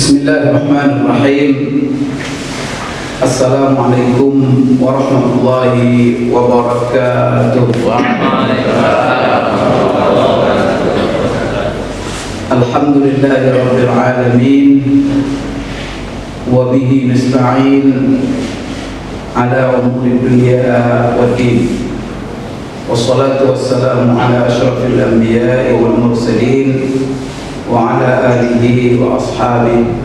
Bismillahirrahmanirrahim. Assalamualaikum warahmatullahi wabarakatuh. Alhamdulillahi rabbil alamin. Wa bihi nasta'in ala umuri dunya waddin. Wassalatu wassalamu ala asyrafil anbiya'i wal mursalin wa ala alihi wa ashabihi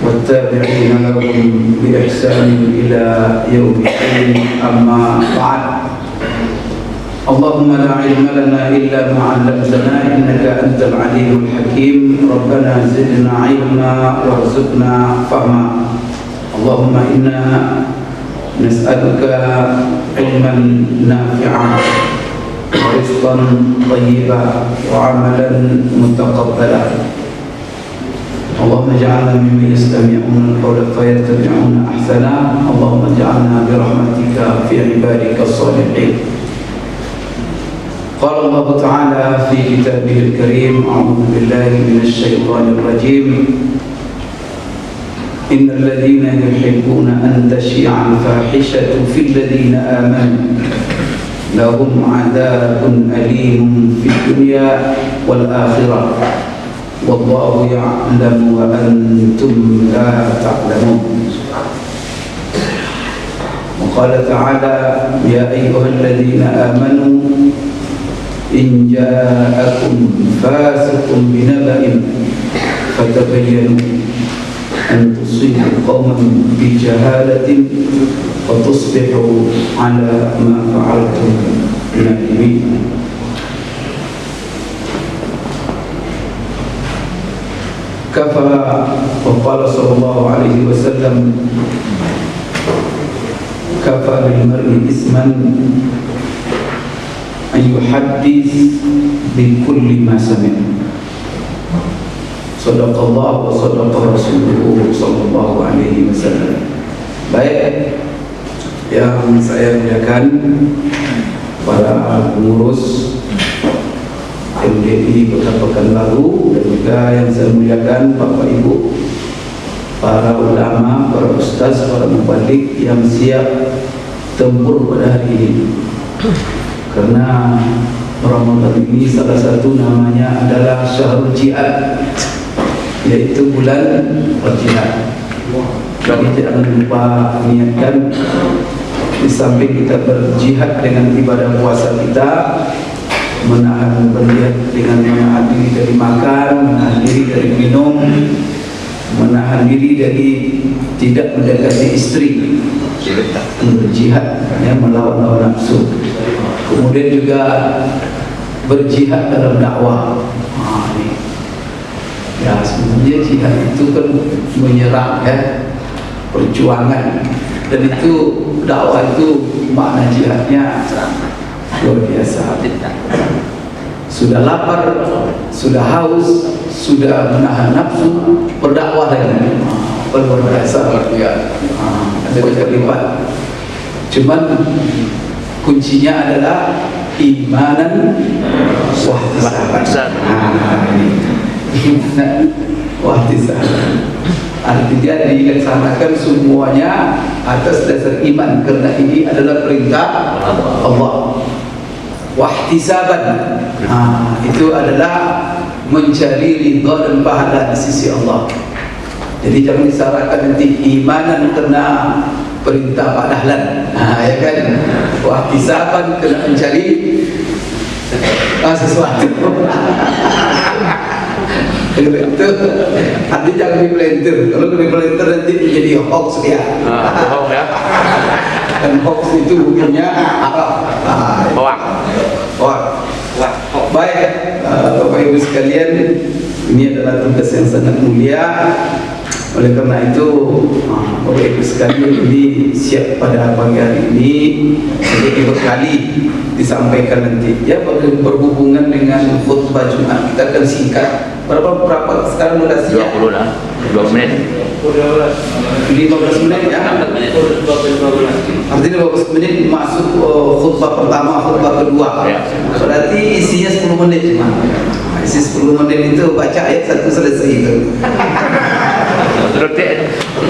wattabi'ina lahum bi ihsanin ila yaumiddin, amma ba'd. Allahumma la ilma lana illa ma 'allamtana innaka antal alimul hakim. Rabbana zidna ilma warzuqna fahma. Allahumma inna nas'aluka ilman nafi'an wa rizqan thayyiban wa 'amalan mutaqabbalan. Allahumma ij'alna mimman yastami'una al-qawla fayattabi'una ahsana. Allahumma ij'alna bi rahmatika fi ibadika as-salihin. Qala Allah Ta'ala fi kitabihil karim, a'udzu billahi minasy syaithanir rajim. Innal ladzina yuhibbuna an tashi'a al-fahishatu fil ladzina amanu lahum 'adzabun alimun fid dunya wal akhirah wallahu ya'lamu wa antum la ta'lamun. Wa qala ta'ala ya ayyuhalladzina amanu in ja'akum fasiqun binaba'in fatabayyanu an tusibu qauman bi jahalatin fatusbihu ala ma fa'altum nadimin. Kafa wa qala sallallahu alaihi wasallam kafa bil mar'i isman an yuhaddis bi kulli ma sami'a. Sadaqallah wa sadaqa Rasulullah sallallahu alaihi wasallam. Baik, yang saya muliakan para pengurus MDI Kota Pekanbaru, dan juga yang saya muliakan Bapak Ibu, para ulama, para ustaz, para mubalik yang siap tempur pada hari ini. Karena Ramadan ini salah satu namanya adalah Syahrul Jihad, yaitu bulan berjihad. Jadi jangan lupa niatkan, di samping kita berjihad dengan ibadah puasa kita, menahan berjihad dengan menahan diri dari makan, menahan diri dari minum, menahan diri dari tidak mendekati istri, berjihad ya, melawan hawa nafsu. Kemudian juga berjihad dalam dakwah. Ya, sebenarnya jihad itu kan menyerang ya, perjuangan, dan itu dakwah itu makna jihadnya luar biasa. Sudah lapar, sudah haus, sudah menahan nafsu, berdakwah lagi. Luar biasa ya. Ada kalimat. Cuman kuncinya adalah imanan wahtisaban. Imanan wahtisaban. Artinya dilaksanakan semuanya atas dasar iman, karena ini adalah perintah Allah. Wahtisaban, itu adalah mencari ridha dan pahala di sisi Allah. Jadi jangan disyaratkan nanti imanan kena perintah Pak Dahlan, ya kan? Wahtisaban kena mencari sesuatu. Itu nanti jangan dipelenter. Kalau dipelenter nanti menjadi hoax dia. Hoax ya. Dan hoax itu hukumnya hoax. Baik, Bapak Ibu sekalian, ini adalah tugas yang sangat mulia. Oleh karena itu, Bapak Ibu sekalian, ini siap pada pagi hari ini jadi berkali disampaikan nanti ya, berhubungan dengan khutbah Jumat. Kita akan singkat. Berapa sekarang durasinya? 20 lah, 2 menit. 15 menit ya. 15 menit masuk khutbah pertama, khutbah kedua. Berarti isinya 10 menit cuma. Isi 10 menit itu baca ayat 1 selesai itu.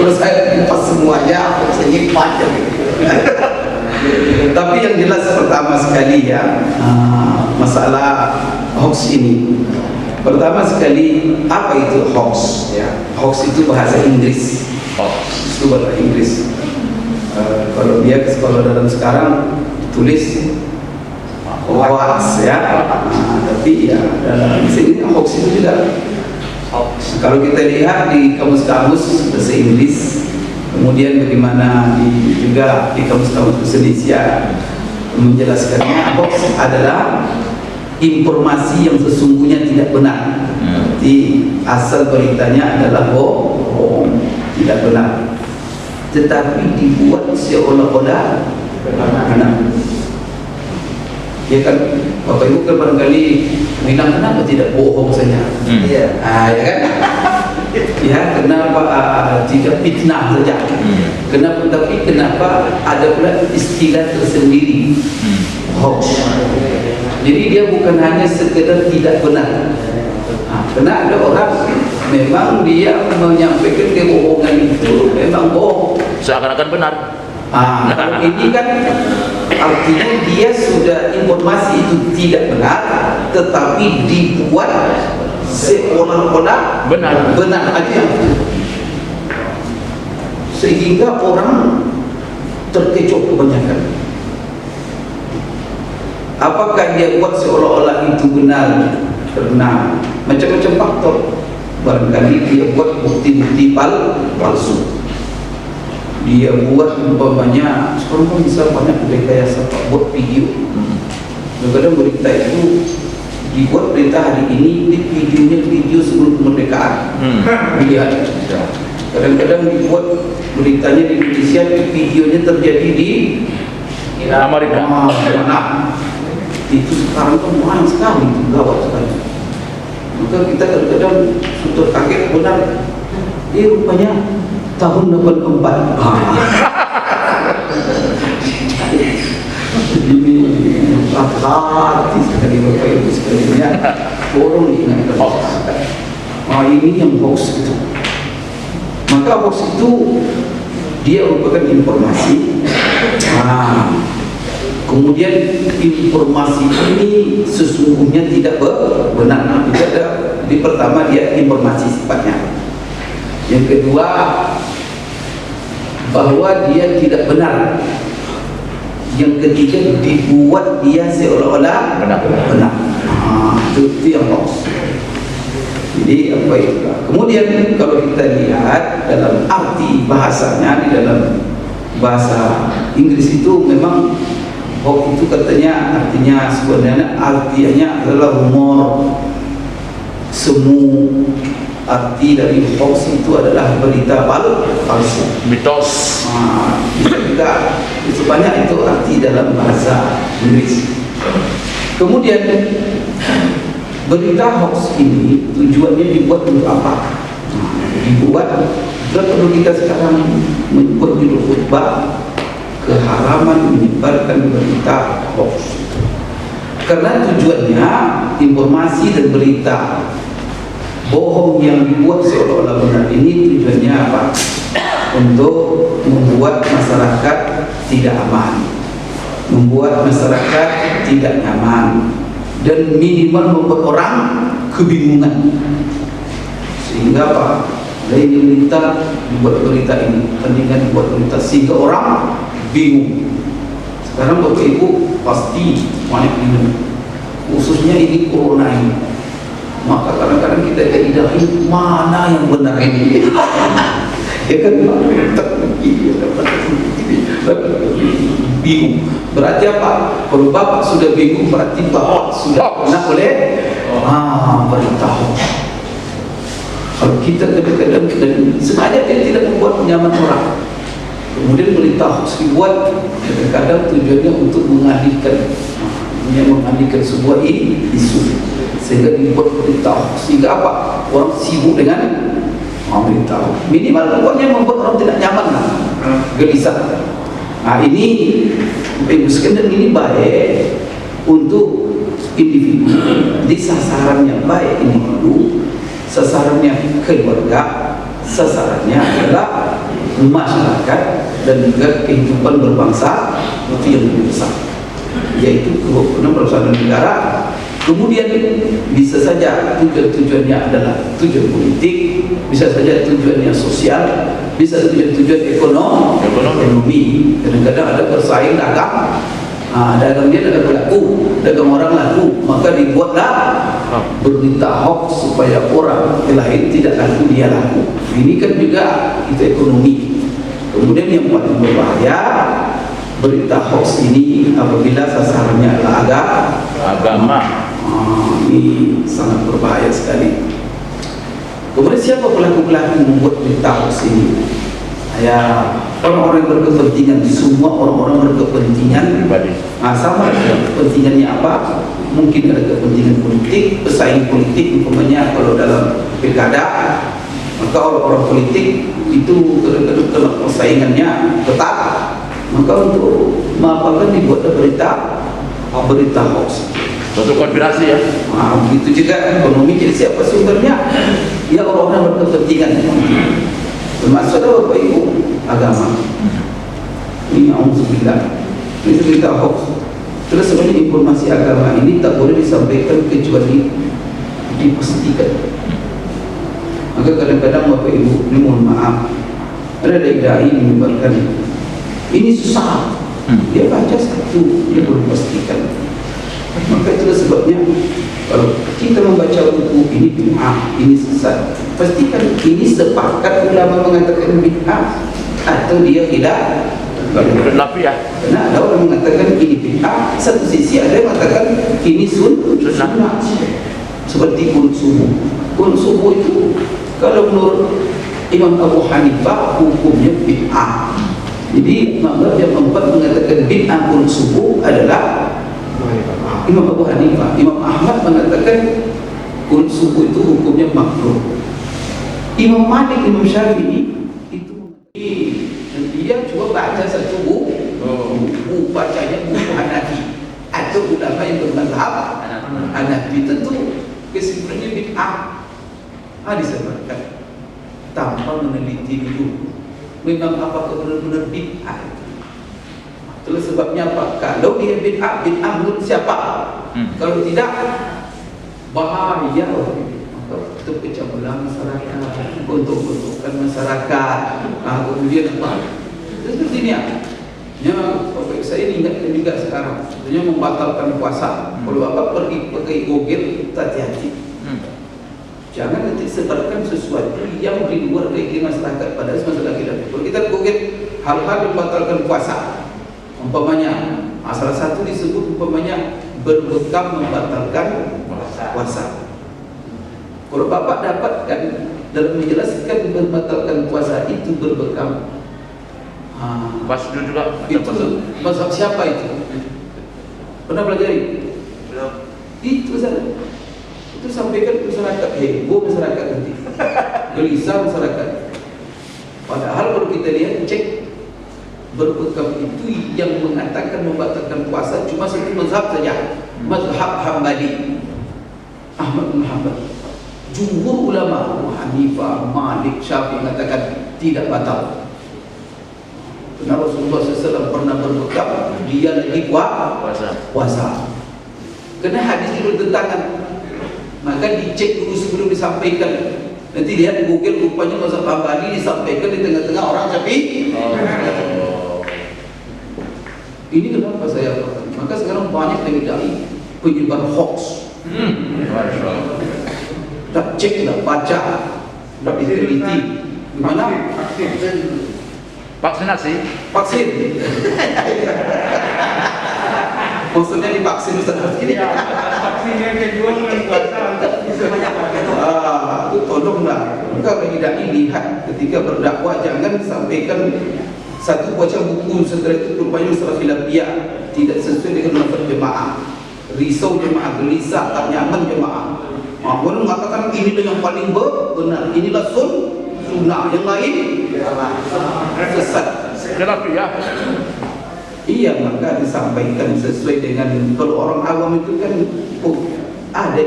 Kalau saya kupas semuanya, saya nikmat ya. Tapi yang jelas pertama sekali ya, masalah hoax ini. Pertama sekali, apa itu hoax? Ya, hoax itu bahasa Inggris. Itu bahasa Inggris. Kalau dalam sekarang tulis hoax ya. Tapi ya dalam sini hoax itu juga hoax. Kalau kita lihat di kamus-kamus bahasa Inggris, kemudian bagaimana juga di kamus-kamus bahasa Indonesia menjelaskannya, hoax adalah informasi yang sesungguhnya tidak benar. Jadi asal beritanya adalah bohong, tidak benar, tetapi dibuat seolah-olah benar. Ya kan, Bapak Ibu kan barangkali bilang kenapa tidak bohong saja? Ya kan? Ya kenapa tidak fitnah saja? Kenapa? Tapi kenapa ada pula istilah tersendiri hoax? Jadi dia bukan hanya sekedar tidak benar. Karena ada orang memang dia menyampaikan kebohongan itu memang bohong, seakan-akan benar. Kalau ini kan artinya dia sudah informasi itu tidak benar, tetapi dibuat seolah-olah benar aja, sehingga orang terkecoh kebanyakan. Apakah dia buat seolah-olah itu benar? Karena macam-macam faktor. Barangkali dia buat bukti-bukti palsu. Dia buat umpamanya, sekarang kan bisa banyak rekayasa buat video. Kadang-kadang berita itu dibuat berita hari ini, di videonya video sebelum kemerdekaan. Lihat. Kadang-kadang dibuat beritanya di Indonesia, videonya terjadi di Amerika. Itu sekarang kan mahal sekali, gawat sekali. Maka kita kadang-kadang sudah kaget benar. Rupanya tahun 84. Ini hati sekali Bapak Ibu sekalian. Tolong diingatkan. Ini yang hoax itu. Maka hoax itu dia merupakan informasi. Kemudian informasi ini sesungguhnya tidak benar. Itu ada di pertama dia informasi sifatnya. Yang kedua, bahwa dia tidak benar. Yang ketiga, dibuat dia seolah-olah benar. Itu yang hoax. Jadi apa itu? Kemudian kalau kita lihat dalam arti bahasanya, di dalam bahasa Inggris itu memang hoax itu katanya artinya sebenarnya artinya adalah rumor, semu. Arti dari hoax itu adalah berita palsu, mitos. Bisa juga sebanyak itu arti dalam bahasa Inggris. Kemudian berita hoax ini tujuannya dibuat untuk apa? Dibuat kalau kita sekarang membuat judul khutbah keharaman menyebarkan berita hoax. Karena tujuannya informasi dan berita bohong yang dibuat seolah-olah benar ini tujuannya apa? Untuk membuat masyarakat tidak aman, membuat masyarakat tidak nyaman, dan minimal membuat orang kebingungan. Sehingga apa? Dari berita dibuat berita ini, tandingan dibuat berita sehingga orang bingung. Sekarang Bapak Ibu pasti banyak bingung, khususnya ini corona ini. Maka kadang-kadang kita tidak tahu mana yang benar ini. Ya kan, bingung. Berarti apa? Kalau Bapak sudah bingung, berarti Bapak sudah kena oleh berita hoax. Kalau kita kadang-kadang sengaja dia tidak membuat nyaman orang, kemudian berita hoax dibuat, kadang-kadang tujuannya untuk mengalihkan sebuah isu, sehingga dibuat berita sehingga apa? Orang sibuk dengan berita. Minimal pokoknya membuat orang tidak nyaman lah, gelisah. Ini Ibu sekalian, ini baik untuk individu. Di sasarannya baik individu, sasarannya keluarga, sasarannya adalah masyarakat dan juga kehidupan berbangsa itu yang lebih besar, yaitu persoalan negara. Kemudian bisa saja tujuan-tujuannya adalah tujuan politik, bisa saja tujuannya sosial, bisa tujuan ekonomi. Kadang-kadang ada bersaing dagang, dagang dia ada pelaku, dagang orang laku, maka dibuatlah berita hoax supaya orang lain tidak laku, dia laku. Ini kan juga itu ekonomi. Kemudian yang paling berbahaya berita hoax ini apabila sasarannya adalah agama. Ini sangat berbahaya sekali. Kemudian siapa pelaku-pelaku membuat berita hoax ini? Ya, orang-orang yang berkepentingan, semua orang-orang berkepentingan sama kepentingannya apa? Mungkin ada kepentingan politik, pesaing politik, umpamanya kalau dalam pilkada, maka orang-orang politik itu kadang-kadang persaingannya ketat, maka untuk mengapakan dibuat berita hoax. Untuk konspirasi ya. Begitu juga ekonomi. Jadi siapa sumbernya? Ya orang-orang berkepentingan. Termasuk Bapak Ibu agama. Ini auzubillah. Ini berita hoax. Terus sebenarnya informasi agama ini tak boleh disampaikan kecuali dipastikan. Maka kadang-kadang Bapak Ibu, ini mohon maaf, ada dai menyebarkan ini susah. Dia baca satu, dia belum pastikan. Maka itulah sebabnya kalau kita membaca buku ini bid'ah, ini sesat, pastikan ini sepakat ulama mengatakan bid'ah atau dia tidak. Ya. Karena ada orang mengatakan ini bid'ah, satu sisi ada yang mengatakan ini sunnah. Seperti kunut subuh. Kunut subuh itu kalau menurut Imam Abu Hanifah hukumnya bid'ah. Jadi mazhab yang keempat mengatakan bid'ah kunut subuh adalah Imam Abu Hanifah. Imam Ahmad mengatakan kunut subuh itu hukumnya makruh. Imam Malik, Imam Syafi'i itu dia cuma baca satu buku, bacanya buku Hanafi atau ulama yang bermazhab Hanafi, tentu kesimpulannya bid'ah. Disebarkan tanpa meneliti dulu memang apakah benar-benar bid'ah. Itulah sebabnya apa? Kalau dia bid'ah menurut siapa? Kalau tidak, bahaya. Maka terpecah belah masyarakat, gontok-gontokan masyarakat. Kemudian apa? Seperti ini ya. Bapak saya ingatkan juga sekarang, sebenarnya membatalkan puasa. Kalau Bapak pergi pakai Google, hati-hati. Jangan nanti sebarkan sesuatu yang di luar keyakinan masyarakat, padahal masalah kita. Kalau kita Google hal-hal yang membatalkan puasa, umpamanya salah satu disebut umpamanya berbekam membatalkan puasa. Kalau Bapak dapatkan dalam menjelaskan membatalkan puasa itu berbekam, itu mazhab siapa itu? Pernah pelajari? Belum. Itu saja. Itu sampaikan ke masyarakat, heboh masyarakat nanti, gelisah masyarakat. Padahal kalau kita lihat cek berbekam itu yang mengatakan membatalkan puasa cuma satu mazhab saja, mazhab Hambali, Ahmad bin Hanbal. Jumhur ulama Abu Hanifah, Malik, Syafi'i mengatakan tidak batal. Karena Rasulullah SAW pernah berbekam, dia lagi puasa. Karena hadis itu bertentangan, maka dicek dulu sebelum disampaikan. Nanti lihat di Google rupanya mazhab Hambali disampaikan di tengah-tengah orang Syafi'i. Ini kenapa saya katakan? Maka sekarang banyak dai penyebar hoax. Tak cek, tak baca, tak diteliti. Gimana? Vaksinasi? Vaksin. Maksudnya divaksin Ustaz ini. Vaksin yang kedua dengan puasa bisa banyak pakai. Itu tolonglah. Maka bagi dai lihat ketika berdakwah jangan sampaikan satu baca buku setelah itu rupanya masalah khilafiyah tidak sesuai dengan mazhab jemaah. Risau jemaah, gelisah, tak nyaman jemaah. Orang mengatakan ini yang paling benar, inilah sunnah, yang lain sesat. Kenapa ya? Iya, maka disampaikan sesuai dengan, kalau orang awam itu kan ada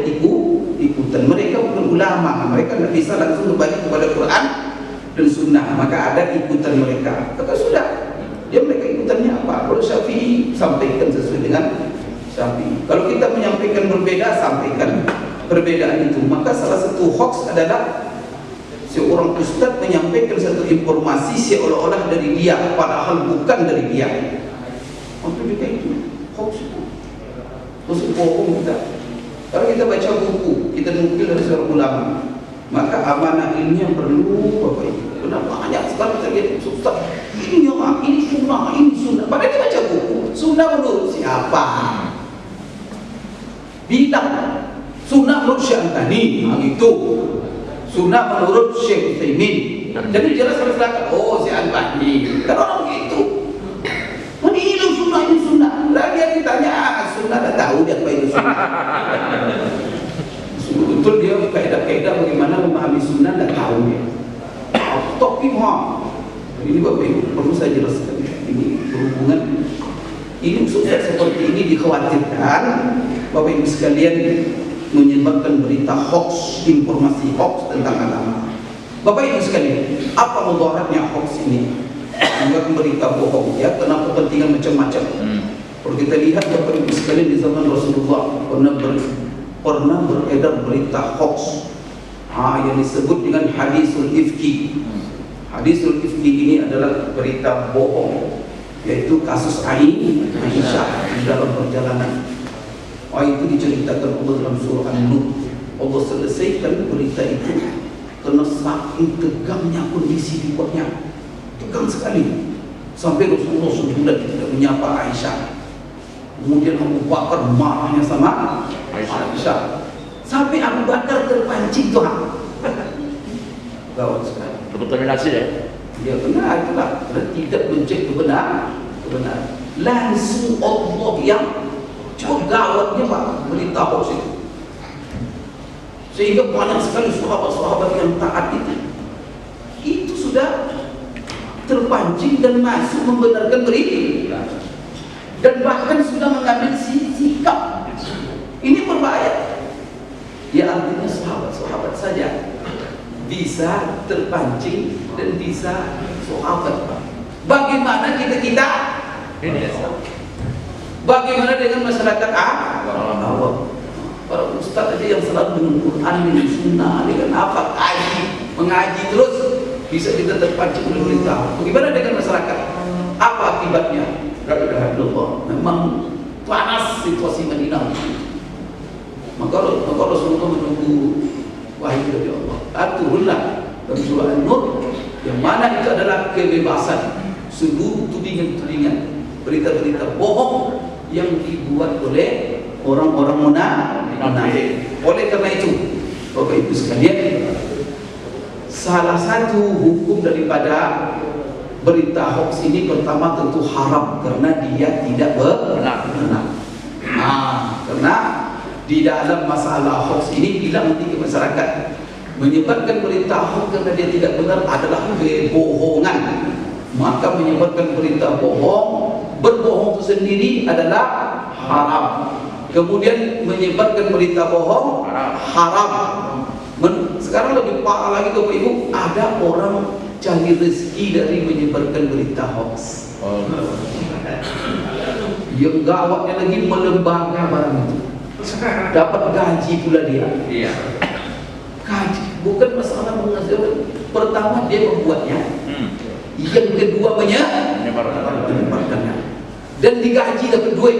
ikutan. Mereka bukan ulama, mereka tidak bisa langsung kembali kepada Quran dan sunnah, maka ada ikutan mereka. Kata sudah, dia mereka ikutannya apa? Kalau Syafi'i sampaikan sesuai dengan Syafi'i. Kalau kita menyampaikan berbeda, sampaikan perbedaan itu. Maka salah satu hoax adalah seorang ustaz menyampaikan satu informasi seolah-olah dari dia, padahal bukan dari dia. Itu juga itu hoax itu. Terus bohong kita. Kalau kita baca buku, kita nukil dari seorang ulama, maka amanah ini yang perlu Bapak Ibu. Kenapa banyak sekali kita lihat ustaz ini yang ini sunnah. Padahal dia baca buku. Sunnah menurut siapa? Bilang sunnah menurut Syekh itu. Sunnah menurut Syekh Utsaimin. Jadi jelas harus kata, oh Syekh Albani. Kan orang begitu. Ini sunnah. Lalu dia ditanya, sunnah dah tahu dia apa itu sunnah. Betul dia kaidah-kaidah bagaimana memahami sunnah dah tahu dia. Tapi ini Bapak Ibu perlu saya jelaskan. Ini berhubungan. Ini sukses seperti ini dikhawatirkan Bapak Ibu sekalian menyebarkan berita hoax, informasi hoax tentang agama. Bapak Ibu sekalian, apa mudaratnya hoax ini? Menyebarkan berita bohong, ya, karena kepentingan macam-macam. Kalau kita lihat Bapak Ibu sekalian di zaman Rasulullah pernah beredar berita hoax, yang disebut dengan hadisul ifki. Hadisul ifki ini adalah berita bohong, yaitu kasus Aisyah di dalam perjalanan. Itu diceritakan Allah dalam surah An-Nur. Allah selesaikan berita itu karena saking tegangnya kondisi dibuatnya, tegang sekali, sampai Rasulullah sebulan tidak menyapa Aisyah. Kemudian Abu Bakar marahnya sama Aisyah, sampai Abu Bakar terpancing Tuhan. Gawat sekali. Kontaminasi ya? Ya benar, itulah. Tidak mencek kebenaran. Langsung Allah yang cukup gawatnya Pak berita hoax itu. Sehingga banyak sekali sahabat-sahabat yang taat itu sudah terpancing dan masuk membenarkan berita, dan bahkan sudah mengambil sikap. Ini berbahaya. Ya artinya sahabat-sahabat saja bisa terpancing dan bisa sahabat. Bagaimana kita? Bagaimana dengan masyarakat awam? Para ustaz aja yang selalu menuntut dengan sunnah, dengan apa? Mengaji terus, bisa kita terpancing oleh berita. Bagaimana dengan masyarakat? Apa akibatnya? La ilaha illallah. Memang panas situasi Madinah. Maka Rasulullah menunggu wahyu dari Allah. Turunlah dalam surah An-Nur, yang mana itu adalah kebebasan seluruh tudingan-tudingan, berita-berita bohong yang dibuat oleh orang-orang munafik. Oleh karena itu, Bapak Ibu sekalian, salah satu hukum daripada berita hoax ini pertama tentu haram, karena dia tidak benar. Karena di dalam masalah hoax ini bila nanti ke masyarakat menyebarkan berita hoax karena dia tidak benar adalah kebohongan, maka menyebarkan berita bohong, berbohong itu sendiri adalah haram. Kemudian menyebarkan berita bohong haram. Sekarang lebih parah lagi Bapak Ibu, ada orang cari rezeki dari menyebarkan berita hoax. Yang gawatnya lagi melembaga barang itu, dapat gaji pula dia. Gaji bukan masalah menghasilkan. Pertama dia membuatnya, yang kedua menyebarkannya, dan digaji dapat duit.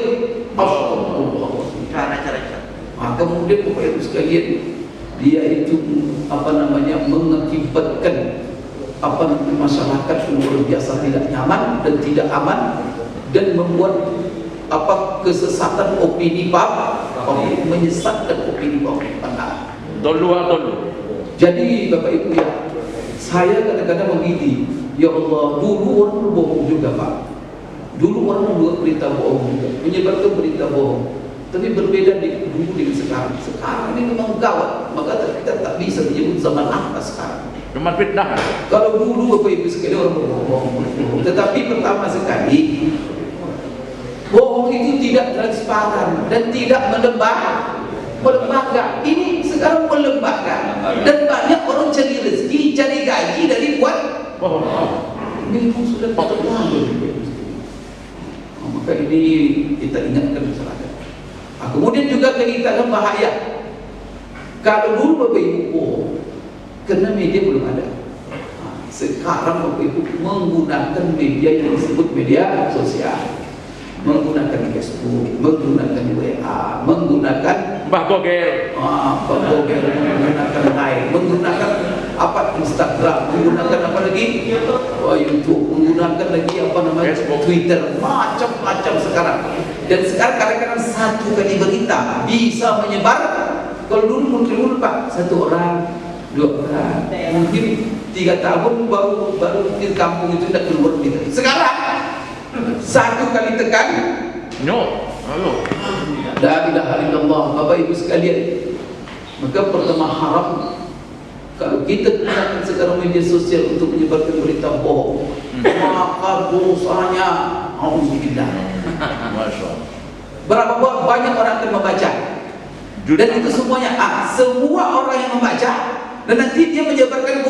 Kemudian Bapak Ibu sekalian, dia itu mengakibatkan masyarakat luar biasa tidak nyaman dan tidak aman, dan membuat kesesatan opini menyesatkan opini publik. Dulu. Jadi Bapak Ibu ya, saya kadang-kadang begini, ya Allah, dulu orang berbohong juga Pak. Dulu orang membuat berita bohong juga, menyebarkan berita bohong. Tapi berbeda dulu dengan sekarang. Sekarang ini memang gawat, maka kita tak bisa menyebut zaman apa sekarang. Cuma fitnah. Kalau dulu Bapak Ibu sekalian orang berbohong, tetapi pertama sekali bohong itu tidak transparan dan tidak melembaga. Ini sekarang melembaga, dan banyak orang cari rezeki, cari gaji dari buat Ini memang sudah terlalu. Maka ini kita ingatkan masyarakat. Kemudian juga kita bahaya. Kalau dulu Bapak Ibu bohong, karena media belum ada. Sekarang Bapak Ibu menggunakan media yang disebut media sosial, menggunakan Facebook, menggunakan WA, menggunakan menggunakan Line, menggunakan Instagram, menggunakan YouTube, menggunakan lagi Facebook, Twitter, macam-macam sekarang. Dan sekarang kadang-kadang satu kali berita bisa menyebar. Kalau dulu mungkin Pak, 1 orang, 2 orang, mungkin 3 tahun baru di kampung itu tidak keluar berita. Sekarang 1 kali tekan, la ilaha illallah. Bapak Ibu sekalian, maka pertama haram kalau kita gunakan sekarang media sosial untuk menyebarkan berita bohong, maka dosanya auzubillah. Berapa banyak orang akan membaca, dan itu semuanya semua orang yang membaca dan nanti dia menyebarkan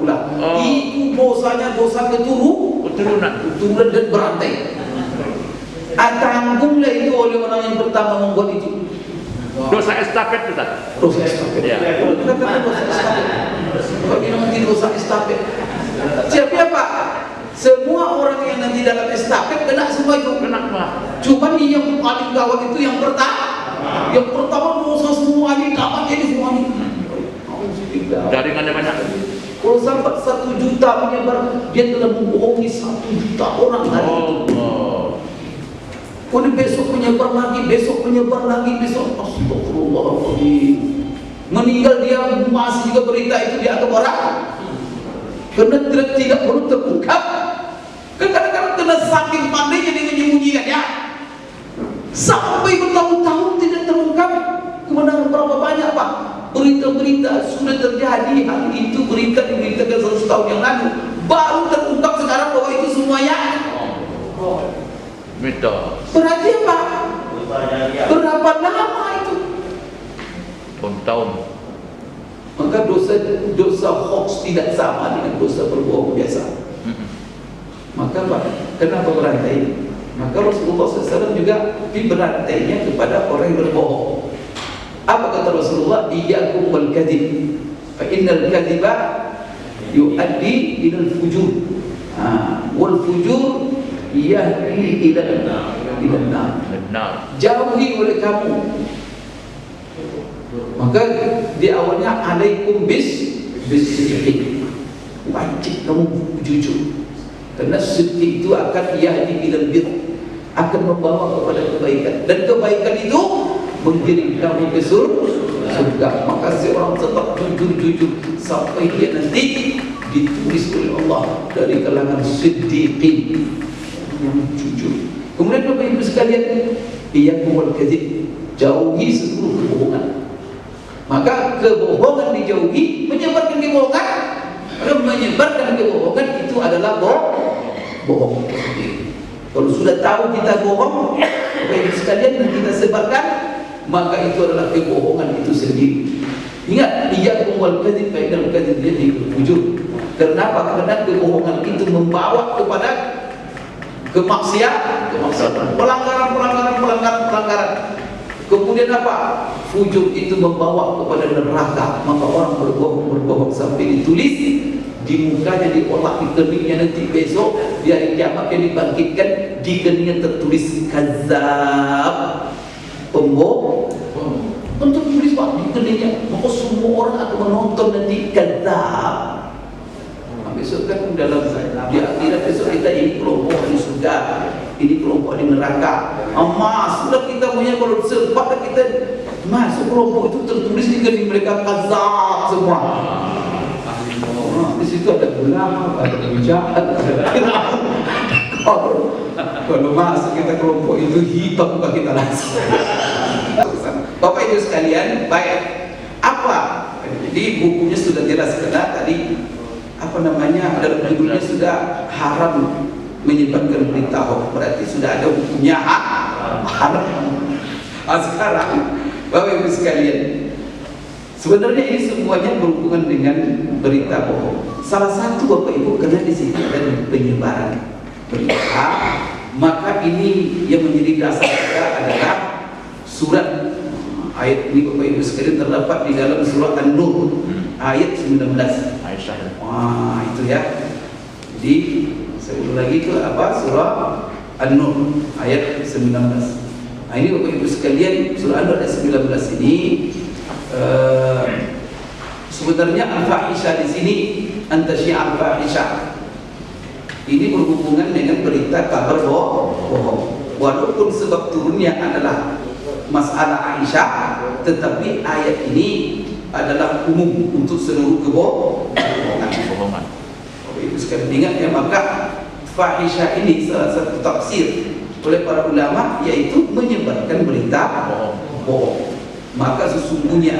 ulang. Itu dosanya dosa keturunan dan berantai. Tanggunglah itu oleh orang yang pertama membuat itu. Dosa estafet, Ustaz. Dosa estafet. Ya. Katakan dosa estafet. Bagi nanti dosa estafet. Siapa Pak? Semua orang yang nanti dalam estafet kena semua itu. Kena Pak. Cuma yang paling gawat itu yang pertama. Yang pertama dosa semuanya dapat jadi semuanya. Jaringannya banyak. Kalau sampai 1 juta menyebar, dia telah membohongi 1 juta orang hari itu. Kemudian besok menyebar lagi, besok. Astagfirullahaladzim. Meninggal dia masih juga berita itu dianggap orang. Karena tidak perlu terungkap. Kadang-kadang kena saking pandainya dia menyembunyikan ya. Sampai bertahun-tahun tidak terungkap. Kebenaran berapa banyak Pak? Berita-berita sudah terjadi hal itu, berita diberitakan 100 tahun yang lalu, baru terungkap sekarang bahwa itu semuanya. Berarti apa? Berapa lama itu? Tahun. Maka dosa hoax tidak sama dengan dosa berbohong biasa. Maka Pak, kenapa berantai? Maka Rasulullah SAW juga berantainya kepada orang yang berbohong. Apa kata Rasulullah? Iyyakum wal kadhib, fa innal kadhiba yuaddi ila al fujur, wal fujur yahdi ila an-nar. Jauhi oleh kamu. Maka di awalnya alaikum bis-sidqi, wajib kamu jujur, karena sidqi itu akan yahdi ila al-birr, akan membawa kepada kebaikan, dan kebaikan itu mengiring kamu ke surga. Maka seorang tetap jujur sampai dia nanti ditulis oleh Allah dari kalangan siddiqin yang jujur. Kemudian Bapak Ibu sekalian, iyyakum wal kadhib, jauhi seluruh kebohongan. Maka kebohongan dijauhi, menyebarkan kebohongan. Menyebarkan kebohongan itu adalah bohong. Kalau sudah tahu kita bohong, Bapak Ibu sekalian, dan kita sebarkan, maka itu adalah kebohongan itu sendiri. Ingat, iyyakum wal kadhib, fa innal kadhib yahdi ilal fujur. Kenapa? Karena kebohongan itu membawa kepada kemaksiatan, pelanggaran. Kemudian apa? Fujur itu membawa kepada neraka. Maka orang berbohong sampai ditulis di mukanya, diolah di keningnya, nanti besok di hari kiamat yang dibangkitkan, di keningnya tertulis kadzab, pembohong. Untuk tulis Pak di keningnya, maka semua orang akan menonton nanti kadzab. Besok kan dalam di akhirat besok kita ini kelompok di surga, ini kelompok di neraka. Sudah kita punya, kalau sempat kita masuk kelompok itu tertulis di kening mereka kadzab semua. Di situ ada gelap, ada jahat, kalau masuk kita kelompok itu hitam muka kita langsung. Bapak Ibu sekalian, baik apa? Jadi bukunya sudah jelas kena tadi. Dalam judulnya sudah haram menyebarkan berita hoax, berarti sudah ada hukumnya haram. Sekarang Bapak Ibu sekalian, Sebenarnya ini semuanya berhubungan dengan berita bohong. Salah satu Bapak Ibu karena di sini ada penyebaran berita, maka ini yang menjadi dasar kita adalah surat ayat ini Bapak Ibu sekalian terdapat di dalam surat An-Nur ayat 19. Aisyah. Wah, itu ya. Jadi saya ulang lagi ke apa? Surah An-Nur ayat 19. Nah, ini Bapak Ibu sekalian, surah An-Nur ayat 19 ini sebenarnya al-fahisha di sini antasyi'a al-fahisha. Ini berhubungan dengan berita kabar bohong. Walaupun sebab turunnya adalah masalah Aisyah, tetapi ayat ini adalah umum untuk seluruh kebohongan. Itu sekali ingat ya, maka fahisha ini salah satu tafsir oleh para ulama yaitu menyebarkan berita bohong. Maka sesungguhnya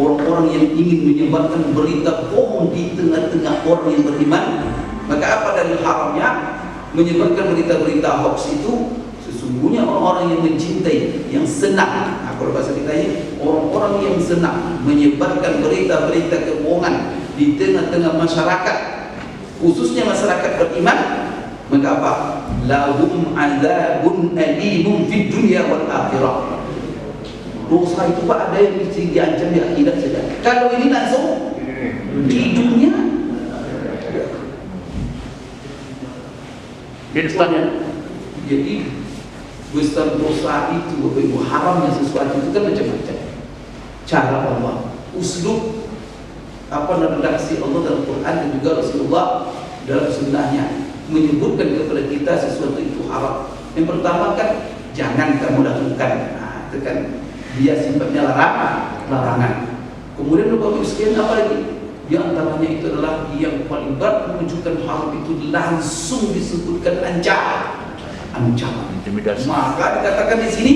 orang-orang yang ingin menyebarkan berita bohong di tengah-tengah orang yang beriman, maka apa dari haramnya menyebarkan berita-berita hoax itu? Sesungguhnya orang-orang yang mencintai, yang senang, kalau bahasa kita ini orang-orang yang senang menyebarkan berita-berita kebohongan di tengah-tengah masyarakat, khususnya masyarakat beriman, maka apa? Lahum azabun alimun fid dunya wal akhirah. Dosa itu Pak ada yang mesti diancam di akhirat saja. Kalau ini langsung di dunia. Instan ya. Jadi besar dosa itu Bapak Ibu, haramnya sesuatu itu kan macam-macam. Cara Allah, uslub apa redaksi Allah dalam Quran dan juga Rasulullah dalam sunnahnya menyebutkan kepada kita sesuatu itu haram. Yang pertama kan jangan kamu lakukan. Nah, itu kan dia sifatnya larangan. Kemudian Bapak Ibu sekalian apa lagi? Di antaranya itu adalah yang paling berat menunjukkan haram itu langsung disebutkan ancaman. Intimidasi. Maka dikatakan di sini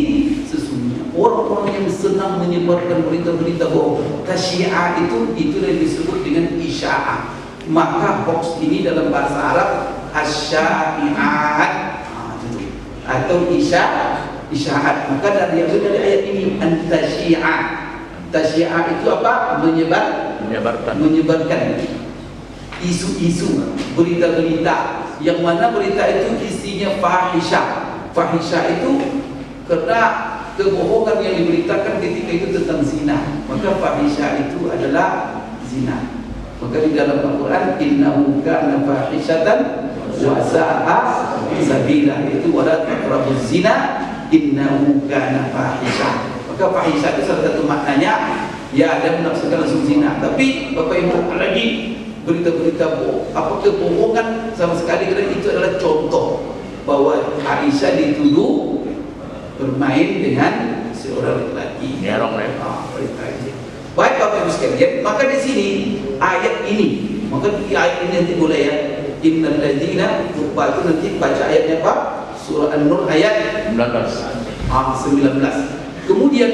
sesungguhnya orang-orang yang senang menyebarkan berita-berita bohong, tasyi'a itu yang disebut dengan isya'ah. Maka hoax ini dalam bahasa Arab asya'i'at atau isya'at. Maka dari ayat ini antasyi'a. Tasyi'a itu apa? Menyebarkan isu-isu, berita-berita yang mana berita itu isinya fahisyah. Fahisyah itu karena kebohongan yang diberitakan ketika itu tentang zina, maka fahisyah itu adalah zina. Maka di dalam Al-Quran innahu kana fahishatan wa sa'a sabila, itu wala taqrabuz zina innahu kana fahisyah. Maka fahisyah itu salah satu maknanya ya ada menafsirkan langsung zina. Tapi Bapak Ibu lagi berita-berita kebohongan sama sekali, karena itu adalah contoh bahwa Aisyah dituduh bermain dengan seorang laki-laki. Nyerong ya. Baik Bapak Ibu sekalian, maka di sini ayat ini, maka di ayat ini nanti boleh ya, innal ladzina, lupa itu nanti baca ayatnya Pak, surah An-Nur ayat 19. Kemudian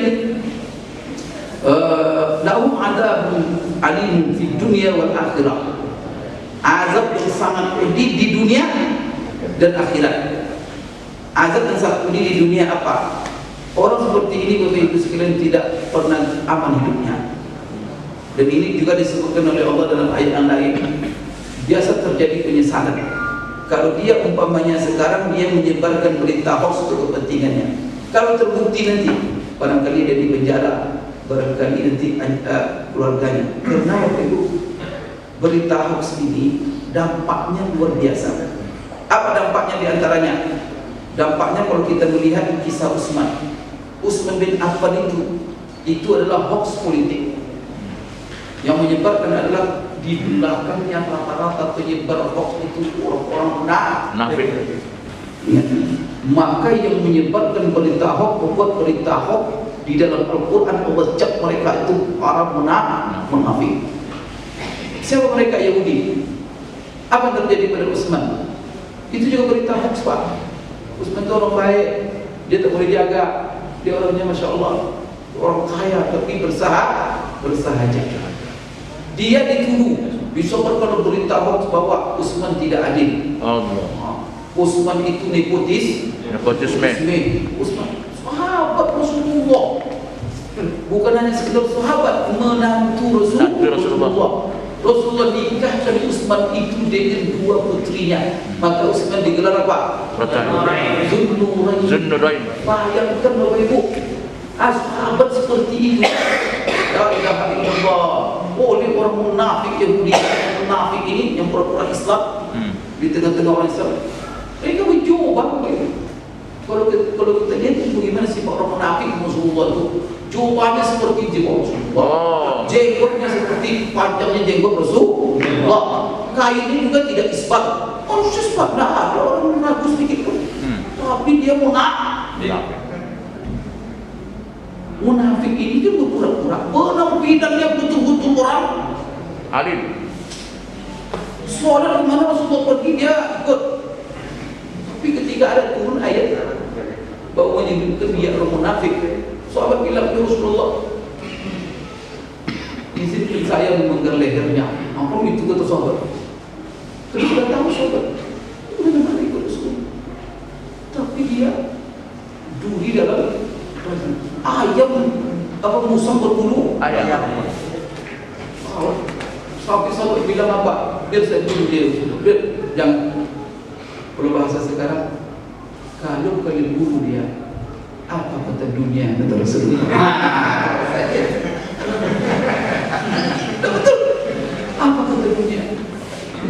lahum adzabun alim fid dunya wal akhirah. Azab yang sangat pedih di dunia dan akhirat. Azab yang sangat pedih di dunia apa? Orang seperti ini Bapak Ibu sekalian tidak pernah aman hidupnya. Dan ini juga disebutkan oleh Allah dalam ayat yang lain. Biasa terjadi penyesalan. Kalau dia umpamanya sekarang dia menyebarkan berita hoax untuk kepentingannya. Kalau terbukti nanti barangkali dia di penjara, barangkali nanti keluarganya. Karena Bapak Ibu, berita hoax ini dampaknya luar biasa. Apa dampaknya diantaranya? Dampaknya kalau kita melihat kisah Utsman bin Affan itu adalah hoax politik. Yang menyebarkan adalah di belakangnya rata-rata penyebar hoax itu orang-orang munafik. Maka yang menyebarkan berita hoax, membuat berita hoax di dalam Al-Quran Allah cap mereka itu para munafik. Siapa mereka? Yahudi. Apa yang terjadi pada Utsman? Itu juga berita hoax Pak. Utsman itu orang baik, dia tak boleh jaga, dia orangnya Masya Allah, orang kaya tapi bersahaja. Dia dituduh bisa berkata berita hoax bahwa Utsman tidak adil. Allah. Utsman itu nepotisme. Nepotisme. Utsman sahabat Rasulullah. bukan hanya sekedar sahabat, menantu Rasulullah. Rasulullah nikahkan Utsman itu dengan dua putrinya. Maka Utsman digelar apa? Zunnurain. Bayangkan Bapak Ibu, sahabat seperti itu. La ilaha illallah. Oleh orang munafik Yahudi, munafik ini yang pura-pura Islam di tengah-tengah orang Islam, mereka mencoba Bapak Ibu. Kalau kita lihat bagaimana sifat orang munafik Rasulullah itu, cobanya seperti jenggot Rasulullah, jenggotnya seperti panjangnya jenggot Rasulullah, kainnya juga tidak isbat, harus isbat, tidak ada orang ragu sedikit pun, tapi dia munafik. Munafik ini kan berpura-pura, penampilannya betul-betul orang alim. Soalnya kemana Rasulullah pergi dia ikut. Tapi ketika ada turun ayat bahwa menyebutkan dia orang munafik, sahabat bilang, ya Rasulullah, izinkan saya memenggal lehernya. Apa itu kata sahabat? Terus sudah tahu sahabat, benar-benar ikut Rasulullah. Tapi dia duri dalam ayam apa musang berbulu. Ayam. Sampai sahabat bilang apa? Biar saya bunuh dia. Biar jangan. Kalau bahasa sekarang, kalau kalian bunuh dia, apa kata dunia? Kata Rasulullah. Betul. Apa kata dunia?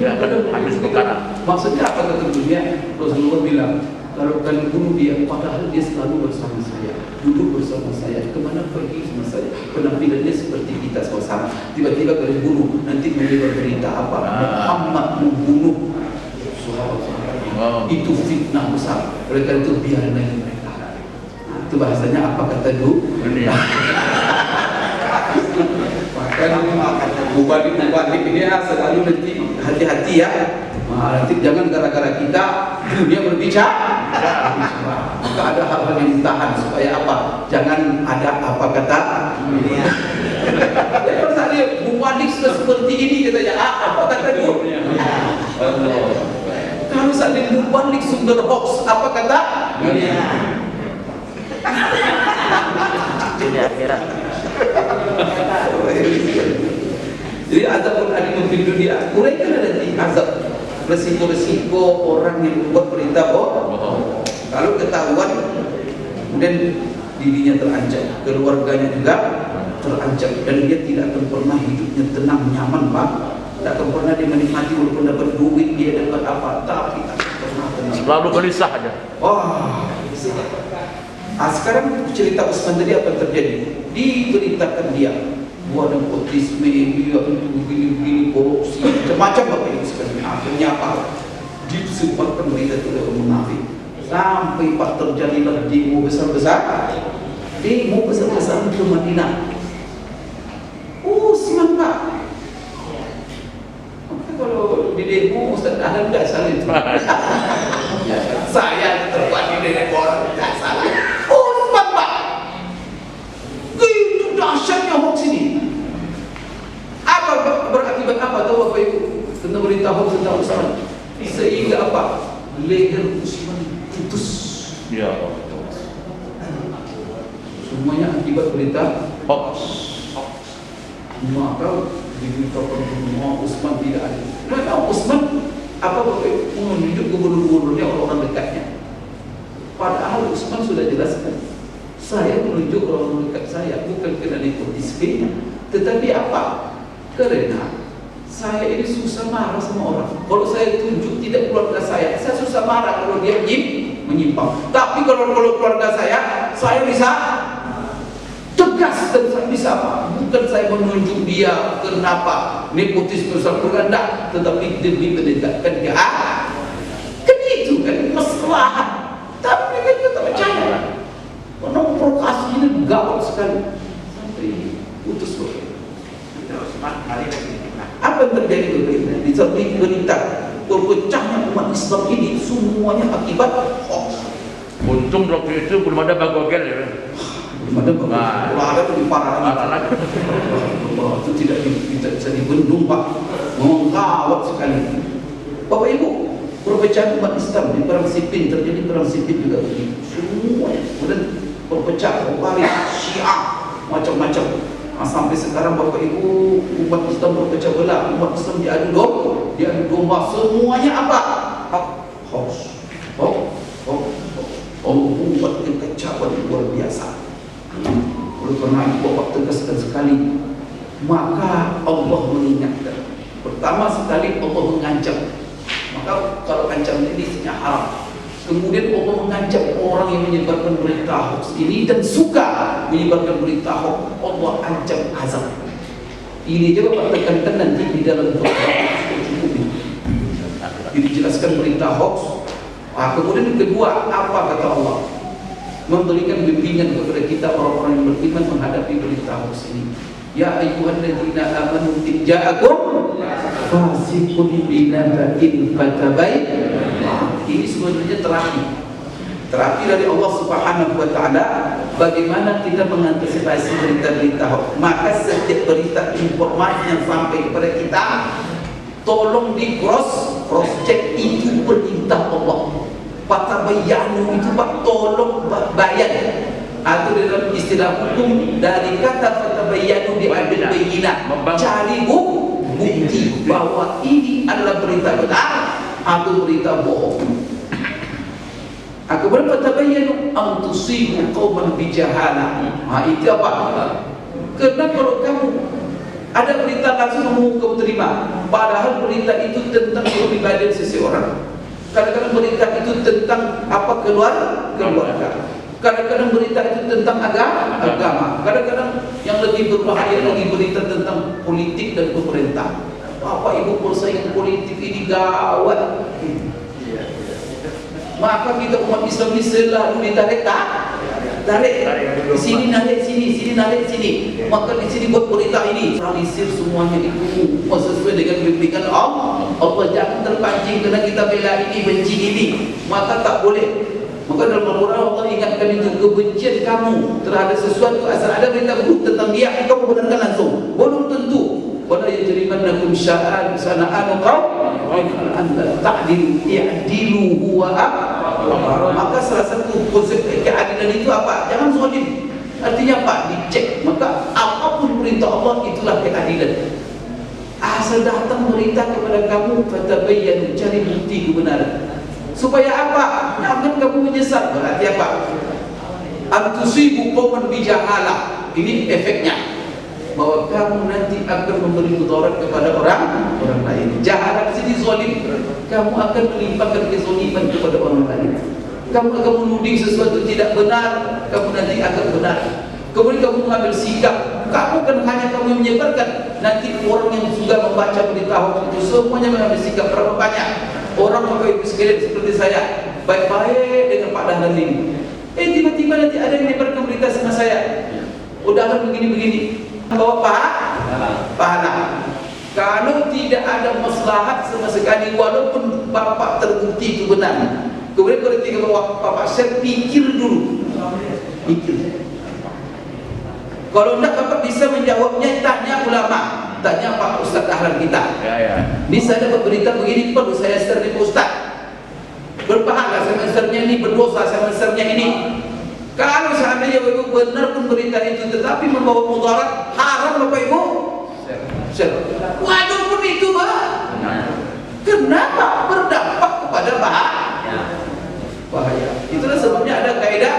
Ya, habis perkara. Maksudnya apa kata dunia? Rasulullah bilang, kalau kalian bunuh dia, padahal dia selalu bersama saya, duduk bersama saya, kemana pergi sama saya, penampilannya seperti kita sama. Tiba-tiba kalian bunuh, nanti menyebar berita apa? Muhammad membunuh sahabat-sahabat. Itu fitnah besar. Oleh karena itu biarin aja mereka. Itu bahasanya apa kata dunia. Bahkan mubalik ini selalu nanti hati-hati ya. Nanti jangan gara-gara kita dunia berbicara. Maka ada hal-hal yang ditahan supaya apa? Jangan ada apa kata dunia. Ya kalau saya mubalik sudah seperti ini katanya, apa kata dunia? Kalau saya mubalik sumber hoax, apa kata dunia? Dunia akhirat. Jadi azabul alim di dunia. Uraikan ada di azab resiko-resiko orang yang membuat berita bohong. Kalau ketahuan, kemudian dirinya terancam, keluarganya juga terancam, dan dia tidak akan pernah hidupnya tenang, nyaman, Pak. Tak akan pernah dia menikmati walaupun dapat duit, dia dapat apa, tapi tak akan pernah tenang. Selalu gelisah aja. Wah, sekarang cerita Utsman tadi apa yang terjadi? Diberitakan dia buat nepotisme, dia itu begini-begini, korupsi, macam-macam Bapak Ibu sekalian. Akhirnya apa? Disebarkan berita itu oleh munafik. Sampai Pak terjadilah demo besar-besar. Demo besar-besar ke Madinah. Utsman Pak. Maka kalau di demo Ustaz ada enggak salah itu? Saya terbuat di demo orang enggak salah. Utsman Pak. Itu dahsyatnya hoax ini. Apa berakibat apa tahu Bapak Ibu? Tentang berita hoax tentang Utsman. Sehingga apa? Leher Utsman putus. Ya. Semuanya akibat berita Hoax. Maka diberitakan semua Utsman tidak ada. Mereka Utsman apa Bapak Ibu menunjuk gubernur-gubernurnya orang-orang dekatnya. Padahal Utsman sudah jelaskan, saya menunjuk orang-orang dekat saya bukan karena nepotisme, tetapi apa? Karena saya ini susah marah sama orang. Kalau saya tunjuk tidak keluarga saya susah marah kalau dia menyimpang. Tapi kalau keluarga saya bisa tegas dan saya bisa apa? Bukan saya menunjuk dia kenapa nepotisme besar berganda, tetapi demi mendekatkan dia. Kan itu kan masalah. Tapi mereka juga tak percaya. Karena provokasi ini gawat sekali sampai putus loh. Apa yang terjadi di samping berita perpecahnya umat Islam ini semuanya akibat hoax. Untung waktu itu belum ada bagogel ya. Belum ada ada lebih parah lagi. Itu tidak bisa dibendung Pak. Mengawat sekali. Bapak Ibu, perpecahan umat Islam di perang Siffin, terjadi perang Siffin juga begitu. Semuanya kemudian perpecah Khawarij, Syiah, macam-macam. Sampai sekarang Bapak Ibu, umat Islam berpecah belah, umat Islam diadu domba, semuanya apa? Hoax. Allah membuat kekacauan luar biasa. Oleh karena itu Bapak tegaskan sekali, maka Allah mengingatkan. Pertama sekali Allah mengancam. Maka kalau ancaman ini isinya haram. Kemudian Allah mengancam orang yang menyebarkan berita hoax ini dan suka menyebarkan berita hoax, Allah ancam azab. Ini juga Bapak tekankan nanti di dalam Quran. Dijelaskan berita hoax. Kemudian yang kedua, apa kata Allah? Memberikan bimbingan kepada kita orang-orang yang beriman menghadapi berita hoax ini. Ya ayyuhalladzina amanu in ja'akum fasiqun binaba'in fatabayyanu. Ini sebenarnya terapi dari Allah Subhanahu wa taala bagaimana kita mengantisipasi berita-berita hoax. Maka setiap berita informasi yang sampai kepada kita tolong di cross check, itu perintah Allah. Fatabayyanu itu Pak, tolong bayan. Atau dalam istilah hukum dari kata fatabayyanu diambil bayyinah, cari bukti bahwa ini adalah berita benar atau berita bohong. Kemudian fatabayyanu an tusibu qauman bijahalah. Itu apa? Karena kalau kamu ada berita langsung kamu terima, padahal berita itu tentang kepribadian seseorang. Kadang-kadang berita itu tentang apa keluarga. Kadang-kadang berita itu tentang agama. Kadang-kadang yang lebih berbahaya lagi berita tentang politik dan pemerintah. Bapak Ibu, persaingan politik ini gawat. Maka kita umat Islam ini selalu ditarik di sini narik sini narik sini. Maka di sini buat berita ini realisir semuanya itu sesuai dengan bimbingan Allah. Jangan terpancing karena kita bela ini benci ini, maka tak boleh. Maka dalam Al-Quran Allah ingatkan itu, kebencian kamu terhadap sesuatu asal ada berita buruk tentang dia, kamu benarkan langsung. Belum tentu. Wala yajrimannakum sana'anu qaum an ta'dilu i'dilu huwa aqrab. Maka salah satu konsep keadilan itu apa? Jangan zalim. Artinya apa? Dicek. Maka apapun perintah Allah itulah keadilan. Asal datang berita kepada kamu, fatabayyanu, cari bukti kebenaran. Supaya apa? Jangan kamu menyesal. Berarti apa? Antusibu qauman bijahalah. Ini efeknya, bahwa kamu nanti akan memberi mudarat kepada orang lain. Jahalah di sini zalim. Kamu akan melimpahkan kezaliman kepada orang lain. Kamu akan menuding sesuatu tidak benar, kamu nanti akan benar. Kemudian kamu mengambil sikap. Kamu kan hanya kamu menyebarkan. Nanti orang yang sudah membaca berita hoax itu semuanya mengambil sikap. Berapa banyak orang Bapak Ibu sekalian seperti saya, baik-baik dengan Pak Dahlan ini. Tiba-tiba nanti ada yang menyebarkan berita sama saya. Udah begini-begini. Bawa pahala. Kalau tidak ada maslahat sama sekali, walaupun Bapak terbukti itu benar, kemudian ketika bawa Bapak, saya pikir dulu. Kalau tidak Bapak bisa menjawabnya, tanya ulama, tanya Pak Ustaz Dahlan kita. Bisa dapat berita begini, perlu saya share di Ustaz. Berpahala semesternya ini, berdosa semesternya ini. Kalau seandainya Bapak Ibu benar pun berita itu tetapi membawa mudarat, haram Bapak Ibu share. Waduh pun itu Pak. Kenapa? Berdampak kepada bahaya. Itulah sebabnya ada kaidah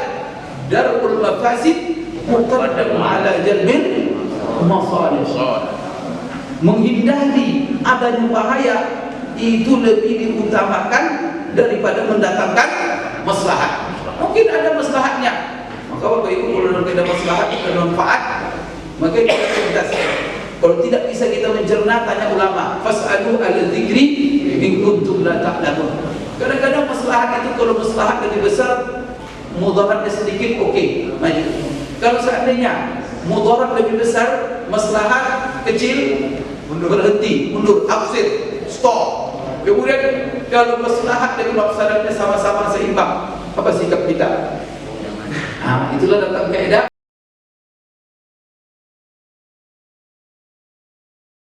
darul mafasid muqaddam ala jalbil masalih. Menghindari adanya bahaya itu lebih diutamakan daripada mendatangkan maslahat. Mungkin ada maslahatnya, maka Bapak Ibu kalau ada maslahat, ada manfaat, maka kita cerdas. Kalau tidak bisa kita mencerna, tanya ulama. Fas'alu ala dzikri in kuntum la ta'lamun. Kadang-kadang maslahat itu, kalau maslahat lebih besar, mudaratnya sedikit, oke, maju. Kalau seandainya mudarat lebih besar, maslahat kecil, berhenti, mundur, absir, stop. Kemudian kalau maslahat dan mafsadatnya sama-sama seimbang, apa sikap kita? Itulah dalam kaidah